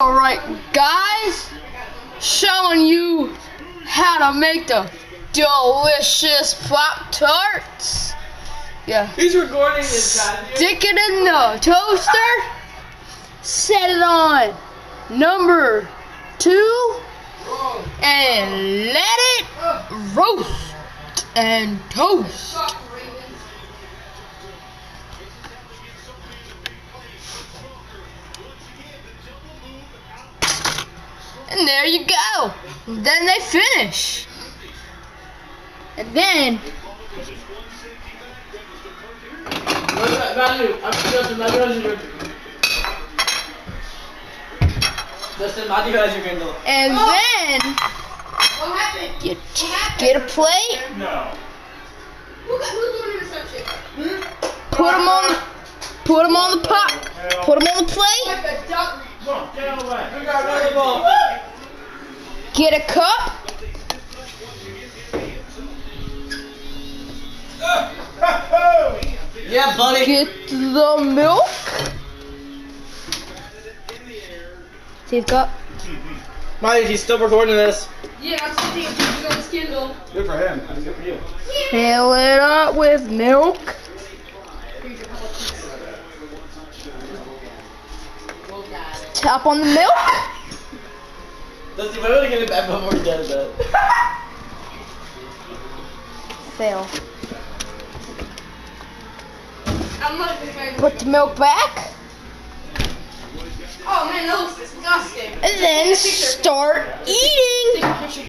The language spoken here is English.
Alright guys, showing you how to make the delicious Pop-Tarts. Yeah. He's recording his goddamn. Stick it in the toaster, set it on number 2, and let it roast and toast. And there you go. Then they finish. And then you get a plate. No. Put them on the pot. Put them on the plate. Get a cup. Yeah, buddy. Get the milk. See the cup? Mike, he's still recording this. Yeah, I'm sending it to on Kindle. Good for him. That's good for you. Fill it up with milk. Tap on the milk. Does he really get it back before he does that? Fail. I'm not a big fan. Put the milk back. Oh man, that looks disgusting. And then start eating. Take a picture.